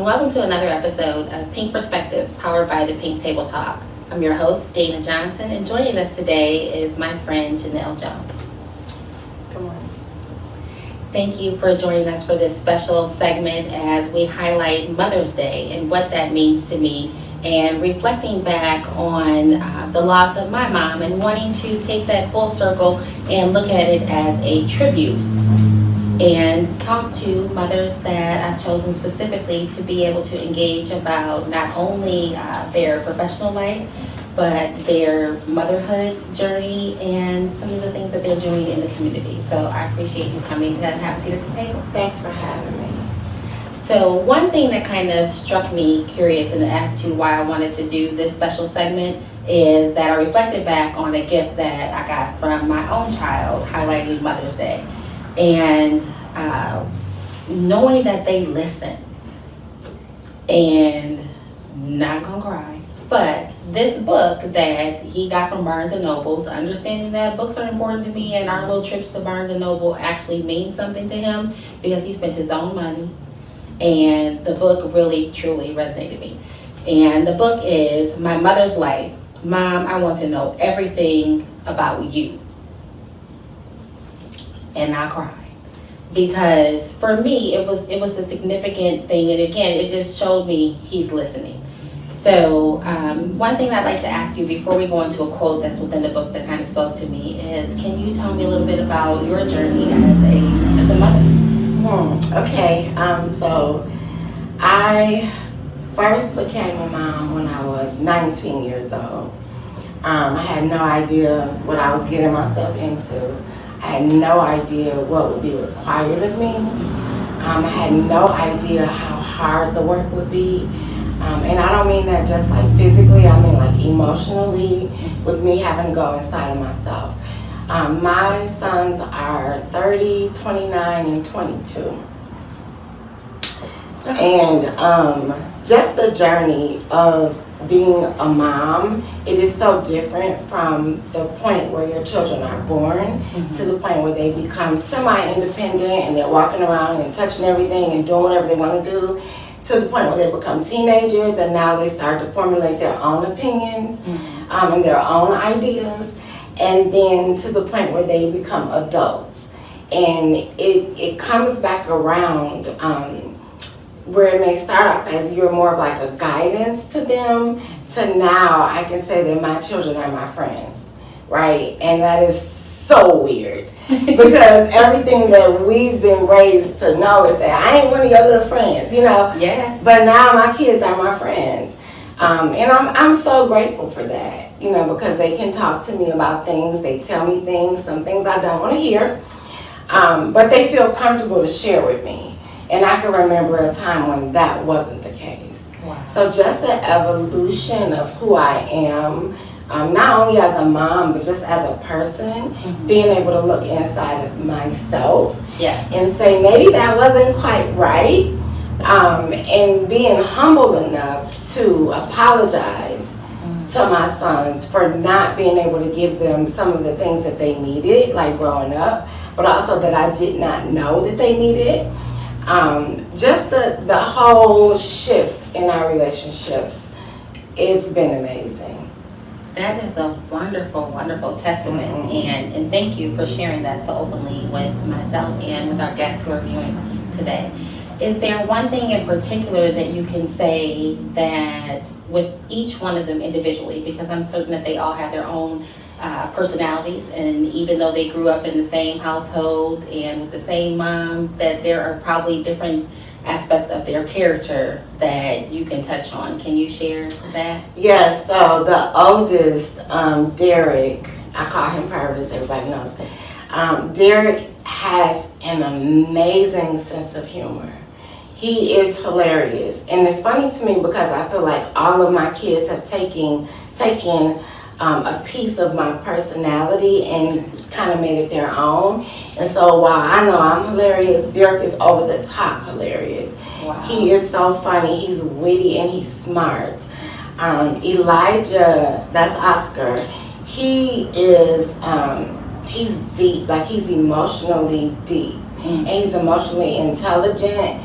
welcome to another episode of Pink Perspectives, powered by the Pink Table Talk. I'm your host, Dana Johnson, and joining us today is my friend, Janell Jones. Good morning. Thank you for joining us for this special segment as we highlight Mother's Day and what that means to me, and reflecting back on the loss of my mom and wanting to take that full circle and look at it as a tribute and talk to mothers that I've chosen specifically to be able to engage about not only their professional life, but their motherhood journey and some of the things that they're doing in the community. So I appreciate you coming to have a seat at the table. Thanks for having me. So one thing that kind of struck me curious and as to why I wanted to do this special segment is that I reflected back on a gift that I got from my own child highlighting Mother's Day. And knowing that they listen, and not gonna cry, but this book that he got from Barnes and Noble's, understanding that books are important to me and our little trips to Barnes and Noble actually mean something to him because he spent his own money, and the book really truly resonated with me. And the book is My Mother's Life. Mom, I want to know everything about you. And I cried because for me it was a significant thing, and again it just showed me he's listening. So one thing I'd like to ask you before we go into a quote that's within the book that kind of spoke to me is, can you tell me a little bit about your journey as a mother? Okay, so I first became a mom when I was 19 years old. I had no idea what I was getting myself into. I had no idea what would be required of me. I had no idea how hard the work would be. And I don't mean that just like physically, I mean like emotionally, with me having to go inside of myself. My sons are 30, 29, and 22. And just the journey of being a mom, it is so different from the point where your children are born to the point where they become semi-independent and they're walking around and touching everything and doing whatever they want to do, to the point where they become teenagers and now they start to formulate their own opinions and their own ideas, and then to the point where they become adults. And it comes back around where it may start off as you're more of like a guidance to them, to now I can say that my children are my friends, right? And that is so weird because everything that we've been raised to know is that I ain't one of your little friends, you know? Yes. But now my kids are my friends. And I'm so grateful for that, you know, because they can talk to me about things, they tell me things, some things I don't want to hear, but they feel comfortable to share with me. And I can remember a time when that wasn't the case. Wow. So just the evolution of who I am, not only as a mom, but just as a person, being able to look inside of myself and say, maybe that wasn't quite right, and being humble enough to apologize to my sons for not being able to give them some of the things that they needed, like growing up, but also that I did not know that they needed. Just the whole shift in our relationships, it's been amazing. That is a wonderful, wonderful testament, and thank you for sharing that so openly with myself and with our guests who are viewing today. Is there one thing in particular that you can say that with each one of them individually, because I'm certain that they all have their own personalities, and even though they grew up in the same household and with the same mom, that there are probably different aspects of their character that you can touch on. Can you share that? Yes, so the oldest, Derek, I call him Purvis, everybody knows. Derek has an amazing sense of humor. He is hilarious. And it's funny to me because I feel like all of my kids have taken a piece of my personality and kind of made it their own. And so while I know I'm hilarious, Derek is over the top hilarious. Wow. He is so funny, he's witty, and he's smart. Elijah, that's Oscar, he is, he's deep, like he's emotionally deep. And he's emotionally intelligent.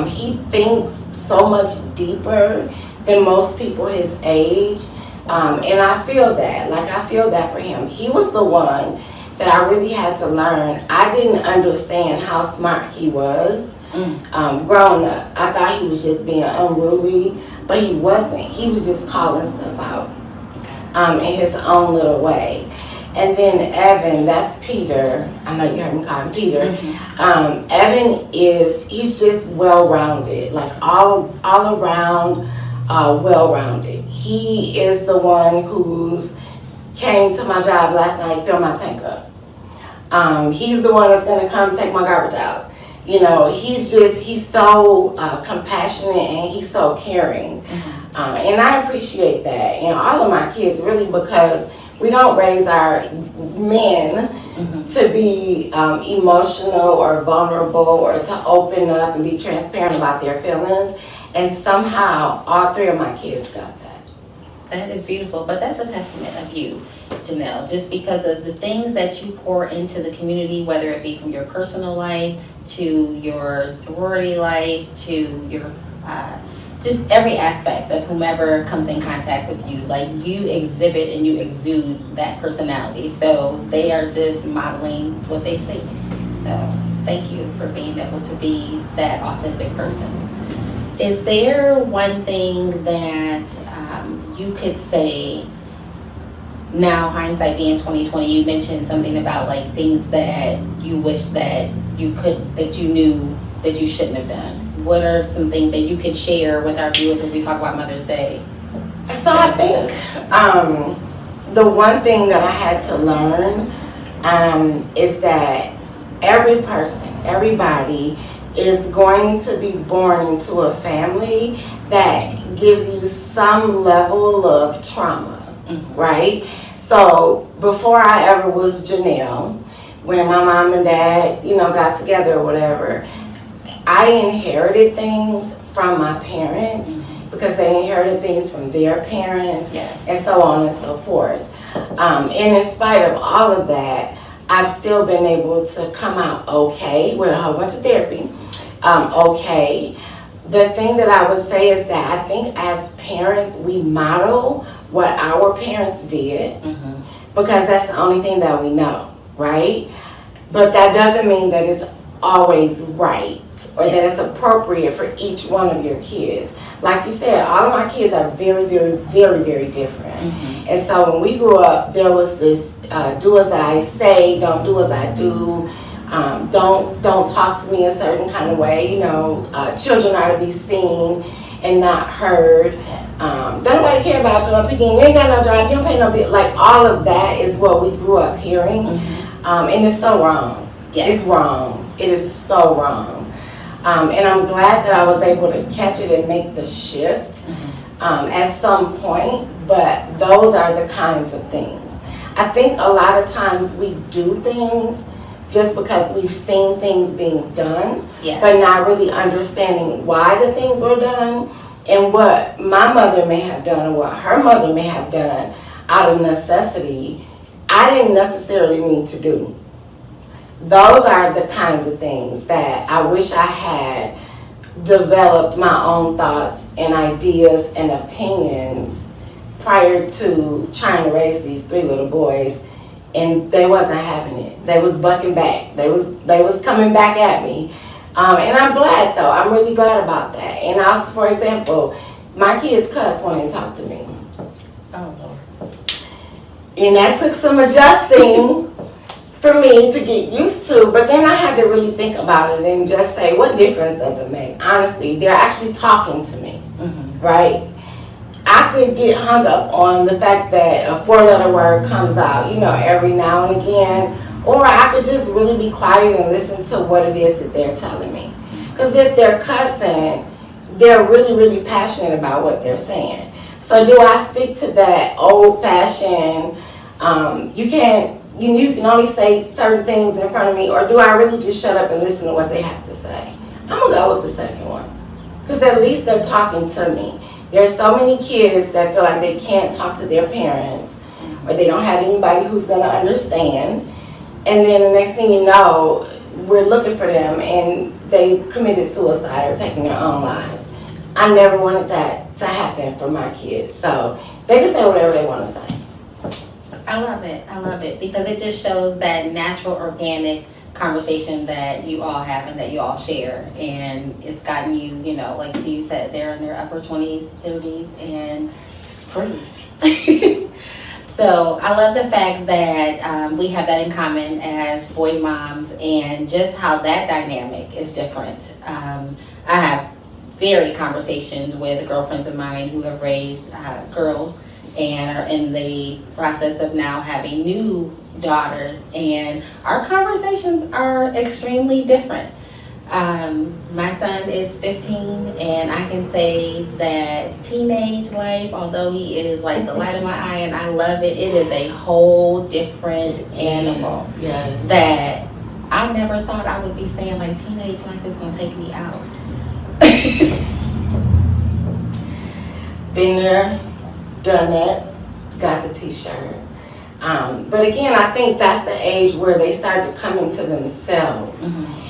He thinks so much deeper than most people his age. And I feel that. Like, I feel that for him. He was the one that I really had to learn. I didn't understand how smart he was growing up. I thought he was just being unruly, but he wasn't. He was just calling stuff out in his own little way. And then Evan, that's Peter. I know you heard me call him Peter. Evan he's just well-rounded, like all around well-rounded. He is the one who's came to my job last night, filled my tank up. He's the one that's gonna come take my garbage out. You know, he's so compassionate and he's so caring. And I appreciate that. And all of my kids, really, because we don't raise our men to be emotional or vulnerable or to open up and be transparent about their feelings. And somehow, all three of my kids got that. That is beautiful, but that's a testament of you, Janell, just because of the things that you pour into the community, whether it be from your personal life to your sorority life to your just every aspect of whomever comes in contact with you. Like, you exhibit and you exude that personality, so they are just modeling what they see. So thank you for being able to be that authentic person. Is there one thing that you could say now, hindsight being 2020, you mentioned something about like things that you wish that you knew that you shouldn't have done? What are some things that you could share with our viewers as we talk about Mother's Day? So I think the one thing that I had to learn is that every person, everybody is going to be born into a family that gives you some level of trauma, right? So before I ever was Janell, when my mom and dad, got together or whatever, I inherited things from my parents because they inherited things from their parents, and so on and so forth. And in spite of all of that, I've still been able to come out okay with a whole bunch of therapy. Okay. The thing that I would say is that I think as parents, we model what our parents did because that's the only thing that we know, right? But that doesn't mean that it's always right or that it's appropriate for each one of your kids. Like you said, all of my kids are very, very, very, very different. And so when we grew up, there was this do as I say, don't do as I do. Don't talk to me a certain kind of way. Children are to be seen and not heard. Don't nobody care about you. Picking, you ain't got no job, you don't pay no bill. Like, all of that is what we grew up hearing. And it's so wrong. It's wrong. It is so wrong. And I'm glad that I was able to catch it and make the shift at some point, but those are the kinds of things. I think a lot of times we do things just because we've seen things being done, but not really understanding why the things were done and what my mother may have done or what her mother may have done out of necessity, I didn't necessarily need to do. Those are the kinds of things that I wish I had developed my own thoughts and ideas and opinions prior to trying to raise these three little boys, and they wasn't having it. They was bucking back. They was coming back at me. And I'm glad though. I'm really glad about that. And also, for example, my kids cuss when they talk to me. Oh Lord. And that took some adjusting for me to get used to, but then I had to really think about it and just say, what difference does it make? Honestly, they're actually talking to me, right? I could get hung up on the fact that a 4-letter word comes out, every now and again, or I could just really be quiet and listen to what it is that they're telling me. Because if they're cussing, they're really, really passionate about what they're saying. So do I stick to that old-fashioned, you can only say certain things in front of me, or do I really just shut up and listen to what they have to say? I'm going to go with the second one, because at least they're talking to me. There's so many kids that feel like they can't talk to their parents, or they don't have anybody who's going to understand, and then the next thing you know, we're looking for them, and they committed suicide or taking their own lives. I never wanted that to happen for my kids. So they can say whatever they want to say. I love it because it just shows that natural, organic conversation that you all have and that you all share, and it's gotten you, like you said, they're in their upper 20s, 30s, and Free. so I love the fact that we have that in common as boy moms, and just how that dynamic is different. I have varied conversations with girlfriends of mine who have raised girls and are in the process of now having new daughters, and our conversations are extremely different. My son is 15, and I can say that teenage life, although he is like the light of my eye and I love it, it is a whole different animal. Yes. That I never thought I would be saying, like, teenage life is going to take me out. Been there, done that, got the t-shirt. But again, I think that's the age where they start to come into themselves.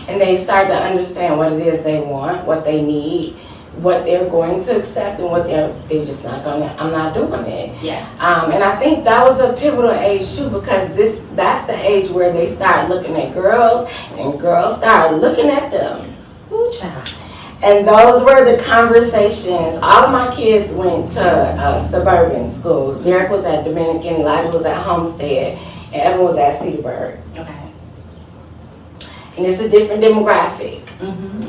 And they start to understand what it is they want, what they need, what they're going to accept, and what they're just not gonna. I'm not doing it. Yes. And I think that was a pivotal age too, because that's the age where they start looking at girls, and girls start looking at them. Ooh, child. And those were the conversations. All of my kids went to suburban schools. Derek was at Dominican, Elijah was at Homestead, and Evan was at Cedarburg. Okay. And it's a different demographic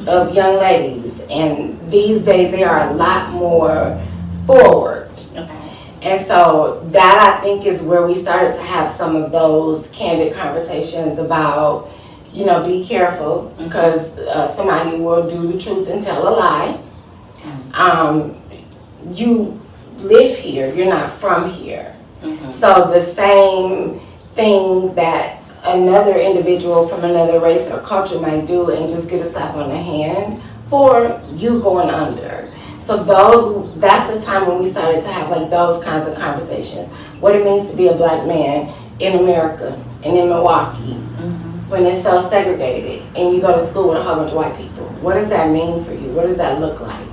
of young ladies. And these days they are a lot more forward. Okay. And so that, I think, is where we started to have some of those candid conversations about, be careful, because somebody will do the truth and tell a lie. You live here, you're not from here. So the same thing that another individual from another race or culture might do and just get a slap on the hand for you going under. So that's the time when we started to have like those kinds of conversations. What it means to be a black man in America and in Milwaukee when it's so segregated and you go to school with a whole bunch of white people. What does that mean for you? What does that look like?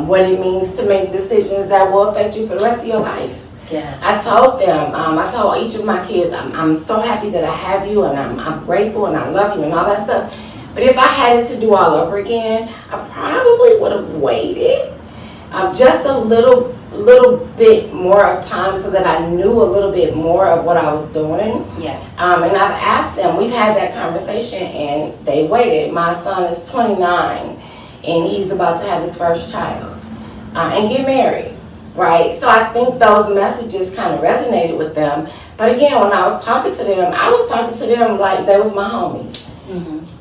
What it means to make decisions that will affect you for the rest of your life. Yes. I told them, I told each of my kids, I'm so happy that I have you, and I'm grateful and I love you and all that stuff. But if I had it to do all over again, I probably would have waited just a little bit more of time so that I knew a little bit more of what I was doing. Yes. And I've asked them, we've had that conversation, and they waited. My son is 29, and he's about to have his first child and get married. Right, so I think those messages kind of resonated with them. But again, when I was talking to them, I was talking to them like they was my homies.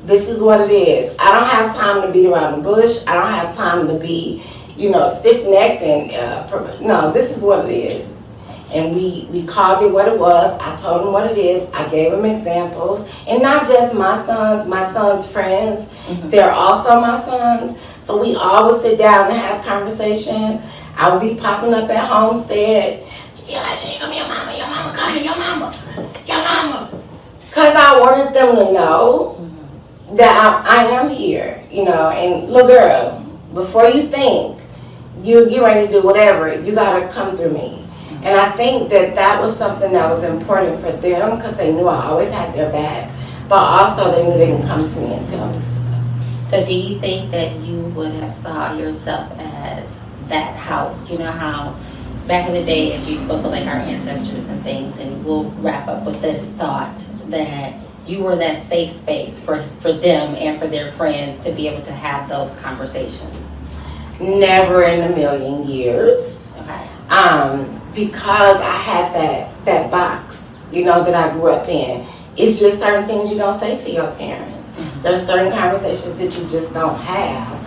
This is what it is. I don't have time to beat around the bush. I don't have time to be, stiff-necked and no. This is what it is, and we called it what it was. I told them what it is. I gave them examples, and not just my son's friends. They're also my sons. So we all would sit down and have conversations. I would be popping up at Homestead. Yeah, she ain't gonna be your mama coming, your mama. Because I wanted them to know that I am here, and little girl, before you think you get ready to do whatever, you gotta come through me. And I think that was something that was important for them, because they knew I always had their back, but also they knew they can come to me and tell me stuff. So do you think that you would have saw yourself as that house? How back in the day, as you spoke of like our ancestors and things, and we'll wrap up with this thought that you were that safe space for them and for their friends to be able to have those conversations. Never in a million years. Okay. Because I had that box, that I grew up in. It's just certain things you don't say to your parents. There's certain conversations that you just don't have.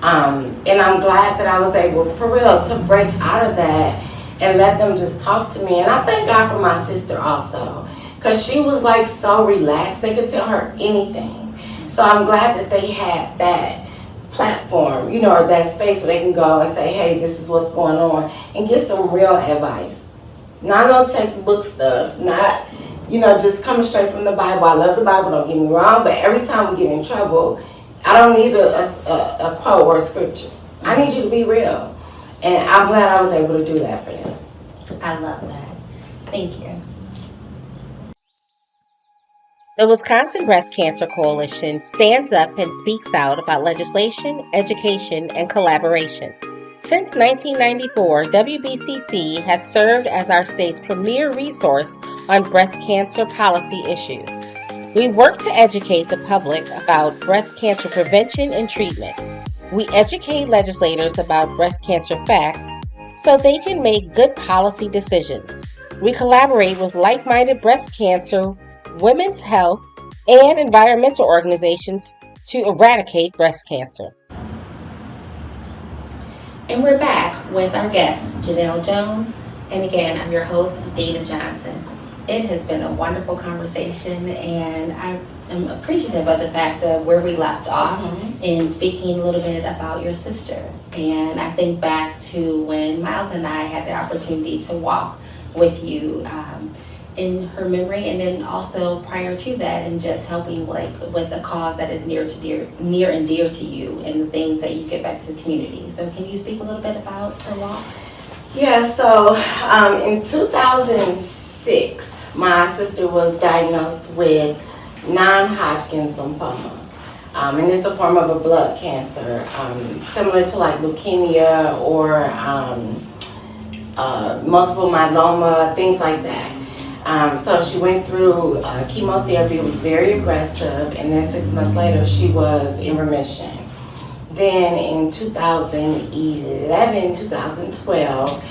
And I'm glad that I was able, for real, to break out of that and let them just talk to me. And I thank God for my sister also, because she was like so relaxed. They could tell her anything. So I'm glad that they had that platform, or that space where they can go and say, hey, this is what's going on, and get some real advice. Not no textbook stuff, not, just coming straight from the Bible. I love the Bible, don't get me wrong, but every time we get in trouble, I don't need a quote or a scripture. I need you to be real. And I'm glad I was able to do that for them. I love that. Thank you. The Wisconsin Breast Cancer Coalition stands up and speaks out about legislation, education, and collaboration. Since 1994, WBCC has served as our state's premier resource on breast cancer policy issues. We work to educate the public about breast cancer prevention and treatment. We educate legislators about breast cancer facts so they can make good policy decisions. We collaborate with like-minded breast cancer, women's health, and environmental organizations to eradicate breast cancer. And we're back with our guest, Janell Jones. And again, I'm your host, Dana Johnson. It has been a wonderful conversation, and I am appreciative of the fact of where we left off in speaking a little bit about your sister. And I think back to when Miles and I had the opportunity to walk with you in her memory, and then also prior to that, and just helping with a cause that is near and dear to you, and the things that you give back to the community. So can you speak a little bit about her walk? Yeah, so in 2006, my sister was diagnosed with non-Hodgkin's lymphoma. And it's a form of a blood cancer, similar to like leukemia or multiple myeloma, things like that. So she went through chemotherapy. It was very aggressive, and then 6 months later she was in remission. Then in 2011, 2012,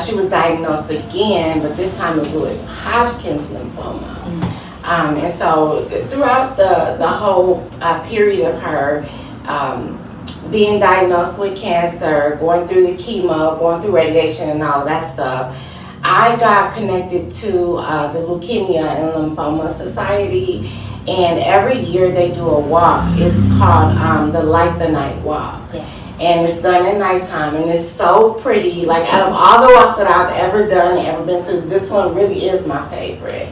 she was diagnosed again, but this time it was with Hodgkin's lymphoma. And so throughout the whole period of her being diagnosed with cancer, going through the chemo, going through radiation and all that stuff, I got connected to the Leukemia and Lymphoma Society, and every year they do a walk. It's called the Light the Night Walk. Yes. And it's done at nighttime, and it's so pretty. Like, out of all the walks that I've ever done, ever been to, this one really is my favorite.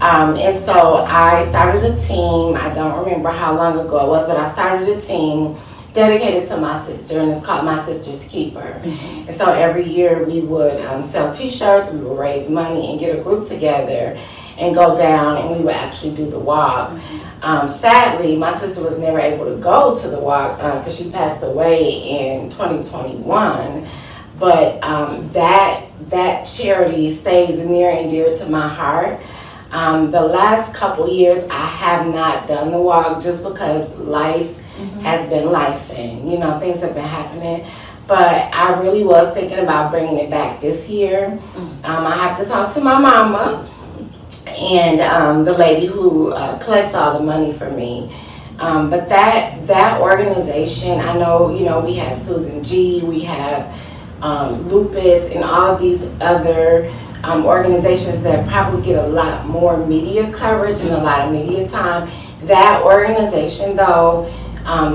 And so I started a team. I don't remember how long ago it was, but I started a team dedicated to my sister, and it's called My Sister's Keeper. And so every year we would sell t-shirts, we would raise money and get a group together and go down, and we would actually do the walk. Sadly, my sister was never able to go to the walk because she passed away in 2021. But that charity stays near and dear to my heart. The last couple years I have not done the walk just because life has been life, and things have been happening. But I really was thinking about bringing it back this year. I have to talk to my mama and the lady who collects all the money for me. But that organization, I know, we have Susan G, we have Lupus, and all of these other organizations that probably get a lot more media coverage and a lot of media time. That organization, though,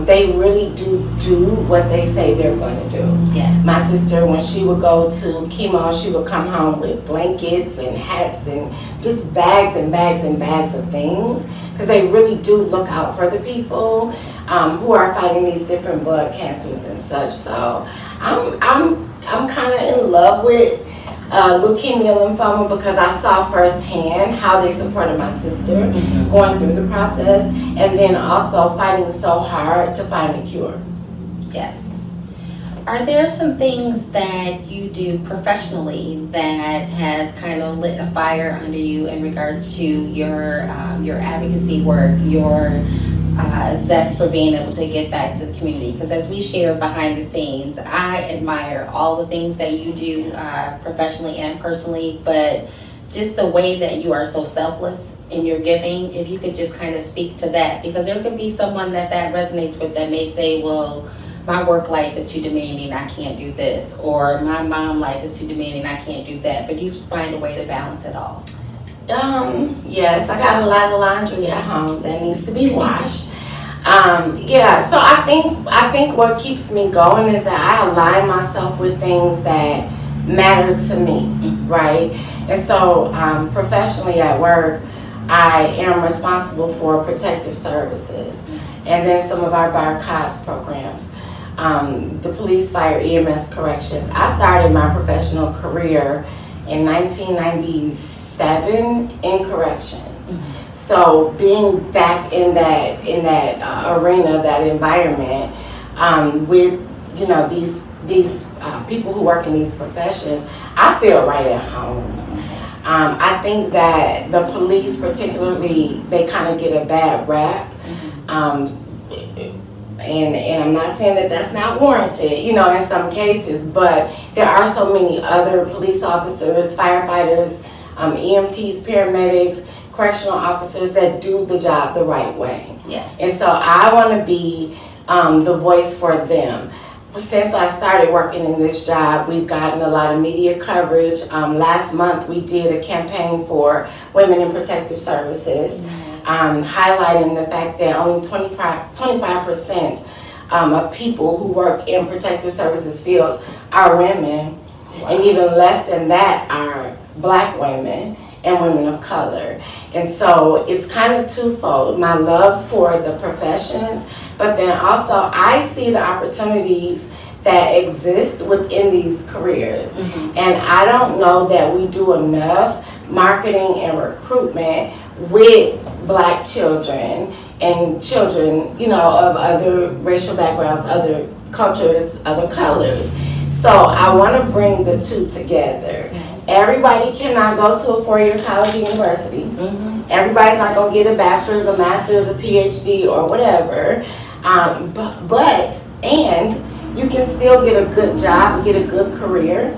they really do what they say they're going to do. Yes. My sister, when she would go to chemo, she would come home with blankets and hats and just bags and bags and bags of things, because they really do look out for the people who are fighting these different blood cancers and such. So I'm kind of in love with leukemia lymphoma because I saw firsthand how they supported my sister going through the process, and then also fighting so hard to find a cure. Yes. Are there some things that you do professionally that has kind of lit a fire under you in regards to your advocacy work, your zest for being able to get back to the community? Because as we share behind the scenes, I admire all the things that you do professionally and personally, but just the way that you are so selfless in your giving, if you could just kind of speak to that, because there could be someone that resonates with that may say, well, my work life is too demanding, I can't do this, or my mom life is too demanding, I can't do that, but you find a way to balance it all. Yes, I got a lot of laundry at home that needs to be washed. So I think what keeps me going is that I align myself with things that matter to me, right? And so professionally at work, I am responsible for protective services and then some of our bar COTS programs. the police, fire, EMS, corrections. I started my professional career in 1997 in corrections. So being back in that arena, that environment, with these people who work in these professions, I feel right at home. I think that the police, particularly, they kind of get a bad rap. And I'm not saying that that's not warranted, in some cases, but there are so many other police officers, firefighters, EMTs, paramedics, correctional officers that do the job the right way. Yeah. And so I want to be the voice for them. Since I started working in this job, we've gotten a lot of media coverage. Last month we did a campaign for women in protective services, highlighting the fact that only 25% of people who work in protective services fields are women, and even less than that are Black women and women of color. And so it's kind of twofold, my love for the professions, but then also I see the opportunities that exist within these careers. And I don't know that we do enough marketing and recruitment with Black children and children, of other racial backgrounds, other cultures, other colors. So I want to bring the two together. Everybody cannot go to a 4-year college or university. Everybody's not going to get a bachelor's, a master's, a PhD, or whatever. And you can still get a good job, get a good career,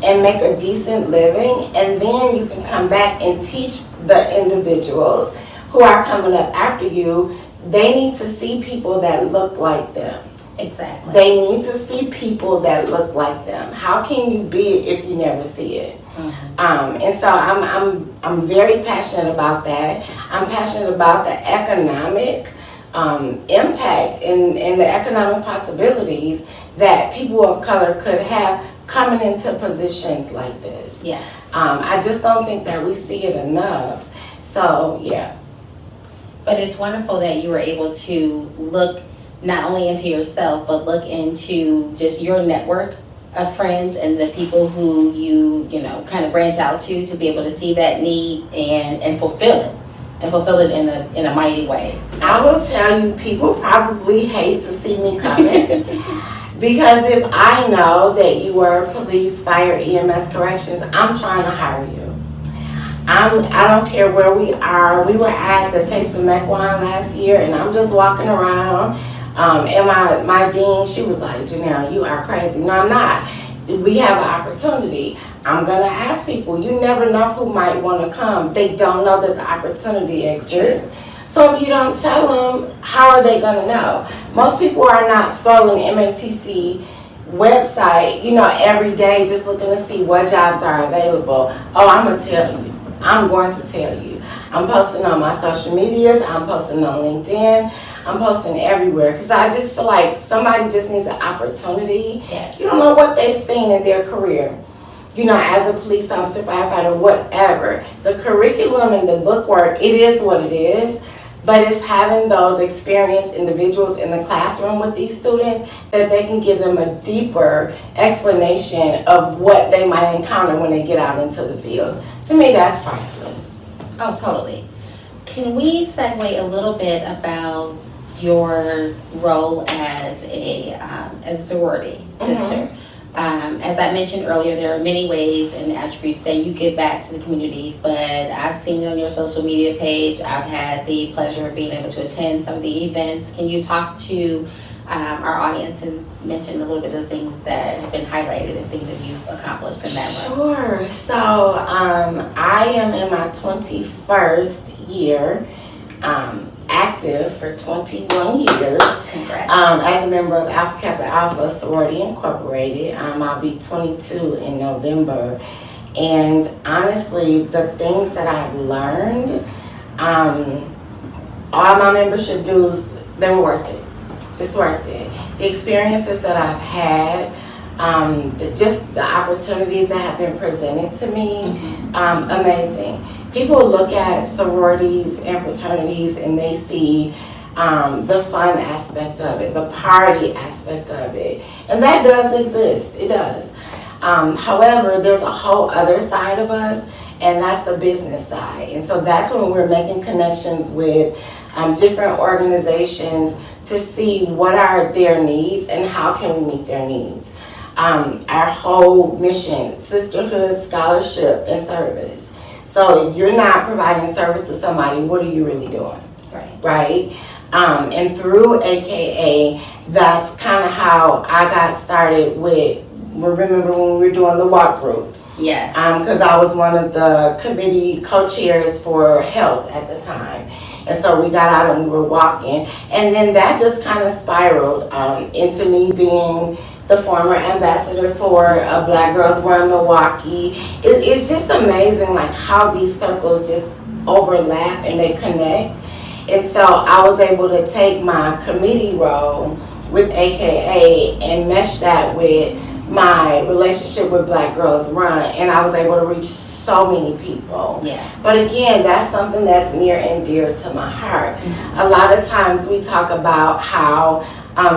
and make a decent living. And then you can come back and teach the individuals who are coming up after you. They need to see people that look like them. Exactly. They need to see people that look like them. How can you be it if you never see it? And so I'm very passionate about that. I'm passionate about the economic impact and the economic possibilities that people of color could have coming into positions like this. Yes. I just don't think that we see it enough. So yeah. But it's wonderful that you were able to look not only into yourself, but look into just your network of friends and the people who you kind of branch out to be able to see that need and fulfill it. And fulfill it in a mighty way. I will tell you, people probably hate to see me coming because if I know that you were police, fire, EMS, corrections, I'm trying to hire you. I don't care where we are. We were at the Taste of Mequon last year, and I'm just walking around. And my dean, she was like, Janell, you are crazy. No, I'm not. We have an opportunity. I'm going to ask people. You never know who might want to come. They don't know that the opportunity exists. So if you don't tell them, how are they going to know? Most people are not scrolling MATC website, every day just looking to see what jobs are available. Oh, I'm going to tell you. I'm going to tell you. I'm posting on my social medias. I'm posting on LinkedIn. I'm posting everywhere because I just feel like somebody just needs an opportunity. Yes. You don't know what they've seen in their career. As a police officer, firefighter, whatever. The curriculum and the bookwork, it is what it is, but it's having those experienced individuals in the classroom with these students that they can give them a deeper explanation of what they might encounter when they get out into the fields. To me, that's priceless. Oh, totally. Can we segue a little bit about your role as a sorority sister? As I mentioned earlier, there are many ways and attributes that you give back to the community, but I've seen it on your social media page. I've had the pleasure of being able to attend some of the events. Can you talk to our audience and mention a little bit of the things that have been highlighted and things that you've accomplished in that way? Sure. So I am in my 21st year, active for 21 years. Congrats. As a member of Alpha Kappa Alpha Sorority Incorporated. I'll be 22 in November. And honestly, the things that I've learned, all my membership dues, they were worth it. It's worth it. The experiences that I've had, just the opportunities that have been presented to me, amazing. People look at sororities and fraternities and they see the fun aspect of it, the party aspect of it. And that does exist, it does. However, there's a whole other side of us, and that's the business side. And so that's when we're making connections with different organizations to see what are their needs and how can we meet their needs. Our whole mission, sisterhood, scholarship, and service. So if you're not providing service to somebody, what are you really doing? Right? And through AKA, that's kind of how I got started with, remember when we were doing the walk group? Yes. Because I was one of the committee co-chairs for health at the time. And so we got out and we were walking. And then that just kind of spiraled into me being the former ambassador for Black Girls Run Milwaukee. It's just amazing like how these circles just overlap and they connect. And so I was able to take my committee role with AKA and mesh that with my relationship with Black Girls Run, and I was able to reach so many people. Yes. But again, that's something that's near and dear to my heart. A lot of times we talk about how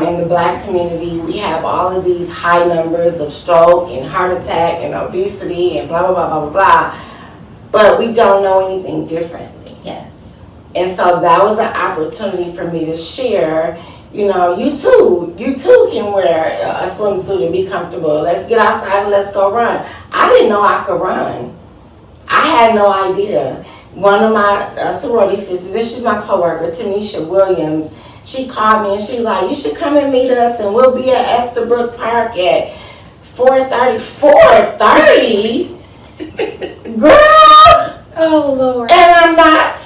in the Black community we have all of these high numbers of stroke and heart attack and obesity and blah, blah, blah, blah, blah, blah, but we don't know anything differently. Yes. And so that was an opportunity for me to share, you know, you too can wear a swimsuit and be comfortable. Let's get outside and let's go run. I didn't know I could run. I had no idea. One of my sorority sisters, and she's my coworker, Tanisha Williams, she called me and she was like, you should come and meet us and we'll be at Estabrook Park at 4:30. 4:30? Girl! Oh, Lord. And I'm not.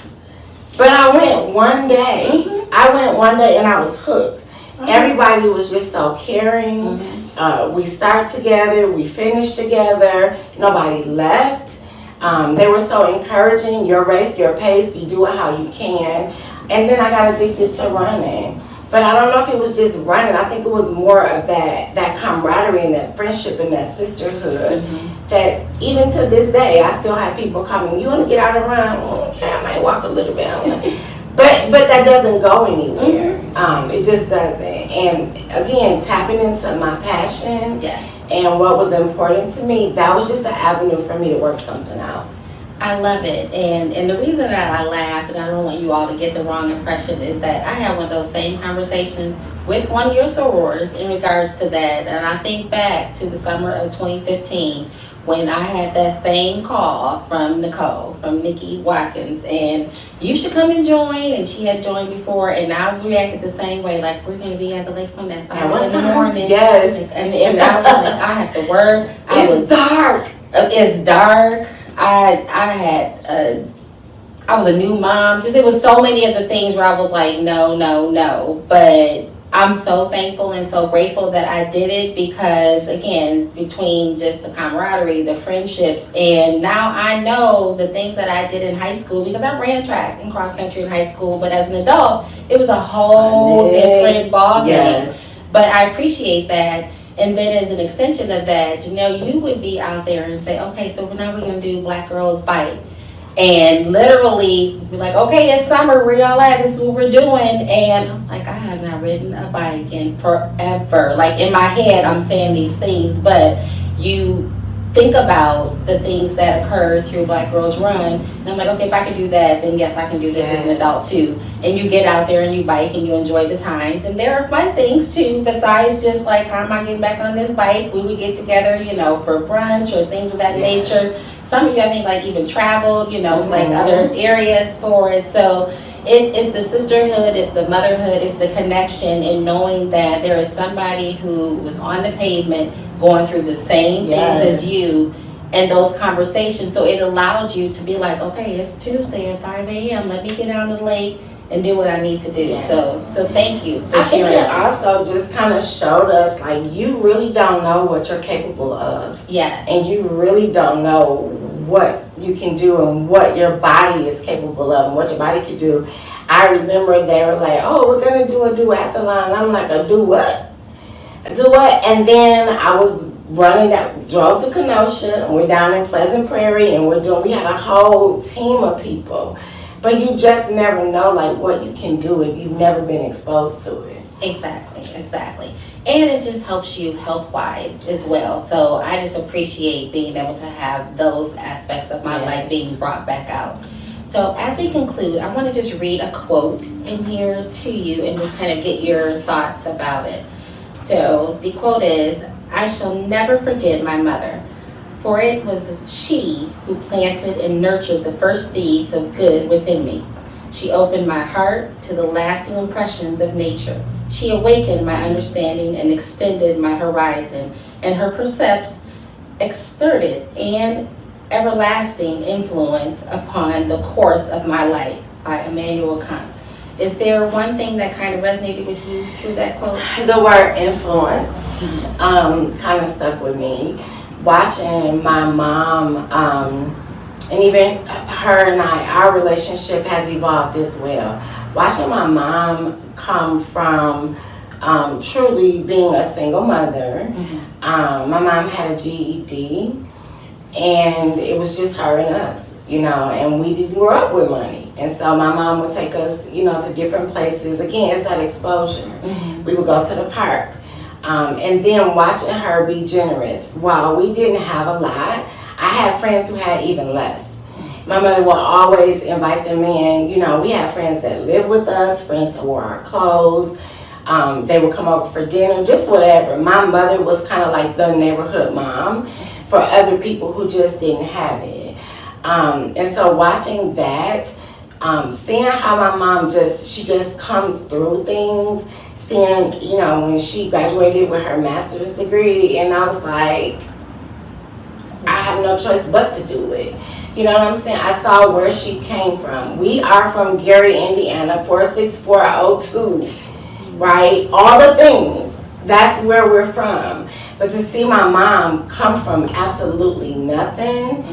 But I went one day. Mm-hmm. I went one day and I was hooked. Everybody was just so caring. Mm-hmm. We start together, we finish together. Nobody left. They were so encouraging. Your race, your pace, you do it how you can. And then I got addicted to running. But I don't know if it was just running. I think it was more of that camaraderie and that friendship and that sisterhood. Mm-hmm. That even to this day, I still have people coming, you want to get out and run? Okay, I might walk a little bit. But that doesn't go anywhere. Mm-hmm. It just doesn't. And again, tapping into my passion Yes. and what was important to me, that was just an avenue for me to work something out. I love it. And the reason that I laughed, and I don't want you all to get the wrong impression, is that I had one of those same conversations with one of your sorors in regards to that. And I think back to the summer of 2015 when I had that same call from Nicole, from Nikki Watkins, and you should come and join. And she had joined before, and I reacted the same way, like we're going to be at the lakefront at 5 in the morning. Yes. And I have to work. It's dark. It's dark. I was a new mom. Just, it was so many of the things where I was like, no. But I'm so thankful and so grateful that I did it because, again, between just the camaraderie, the friendships, and now I know the things that I did in high school because I ran track and cross country in high school. But as an adult, it was a whole different ballgame. Yes. But I appreciate that. And then as an extension of that, Janell, you would be out there and say, okay, so now we're going to do Black Girls Bike. And literally be like, okay, it's summer, where y'all at? This is what we're doing. And I'm like, I have not ridden a bike in forever. Like in my head, I'm saying these things, but you think about the things that occur through Black Girls Run. And I'm like, okay, if I can do that, then yes, I can do this as an adult too. And you get out there and you bike and you enjoy the times. And there are fun things too, besides just like, how am I getting back on this bike? When we get together, for brunch or things of that nature. Some of you, I think, like even traveled, to like other areas for it. So it's the sisterhood, it's the motherhood, it's the connection, and knowing that there is somebody who was on the pavement going through the same things as you, and those conversations. So it allowed you to be like, okay, it's Tuesday at 5 a.m. Let me get down to the lake and do what I need to do. Yes. So thank you for I think sharing. it also just kind of showed us like you really don't know what you're capable of. Yeah. And you really don't know what you can do and what your body is capable of and what your body can do. I remember they were like, oh, we're going to do a duathlon. I'm like, a do what? A do what? And then I was drove to Kenosha, and we're down in Pleasant Prairie, and we had a whole team of people. But you just never know like what you can do if you've never been exposed to it. Exactly. And it just helps you health-wise as well. So I just appreciate being able to have those aspects of my life being brought back out. So as we conclude, I want to just read a quote in here to you and just kind of get your thoughts about it. So the quote is, "I shall never forget my mother, for it was she who planted and nurtured the first seeds of good within me. She opened my heart to the lasting impressions of nature. She awakened my understanding and extended my horizon, and her precepts exerted an everlasting influence upon the course of my life," by Immanuel Kant. Is there one thing that kind of resonated with you through that quote? The word influence kind of stuck with me. Watching my mom, and even her and our relationship has evolved as well. Watching my mom come from truly being a single mother. My mom had a GED, and it was just her and us, and we didn't grow up with money. And so my mom would take us, to different places. Again, it's that exposure. We would go to the park. And then watching her be generous. While we didn't have a lot, I had friends who had even less. My mother would always invite them in. We had friends that lived with us, friends that wore our clothes. They would come over for dinner, just whatever. My mother was kind of like the neighborhood mom for other people who just didn't have it. And so watching that, seeing how my mom she just comes through things, seeing, when she graduated with her master's degree, and I was like, I have no choice but to do it. You know what I'm saying? I saw where she came from. We are from Gary, Indiana, 46402, right? All the things. That's where we're from. But to see my mom come from absolutely nothing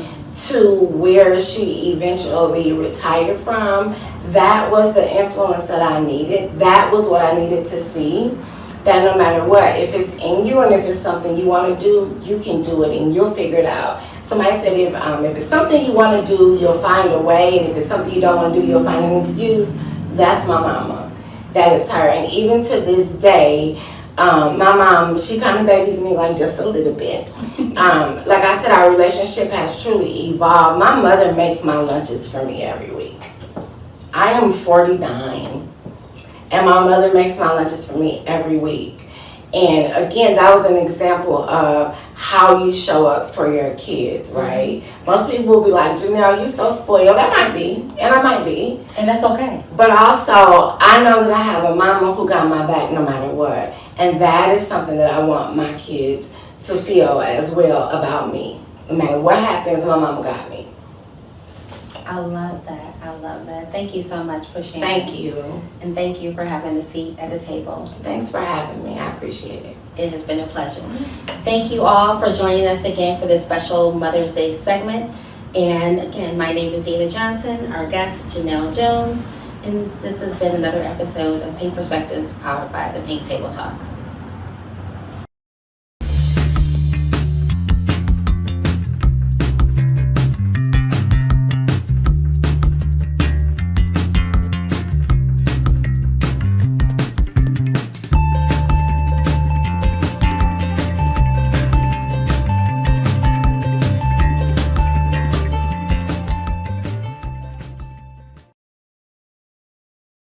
to where she eventually retired from, that was the influence that I needed. That was what I needed to see. That no matter what, if it's in you and if it's something you want to do, you can do it and you'll figure it out. Somebody said if it's something you want to do, you'll find a way, and if it's something you don't want to do, you'll find an excuse. That's my mama. That is her. And even to this day, my mom, she kind of babies me like just a little bit. Like I said, our relationship has truly evolved. My mother makes my lunches for me every week. I am 49, and my mother makes my lunches for me every week. And again, that was an example of how you show up for your kids, right? Most people will be like, Janelle, you so spoiled. I might be, and I might be. And that's okay. But also, I know that I have a mama who got my back no matter what. And that is something that I want my kids to feel as well about me. No matter what happens, my mama got me. I love that. Thank you so much for sharing. Thank you. And thank you for having a seat at the table. Thanks for having me. I appreciate it. It has been a pleasure. Thank you all for joining us again for this special Mother's Day segment. And again, my name is Dina Johnson, our guest, Janell Jones. And this has been another episode of Pink Perspectives powered by the Pink Table Talk.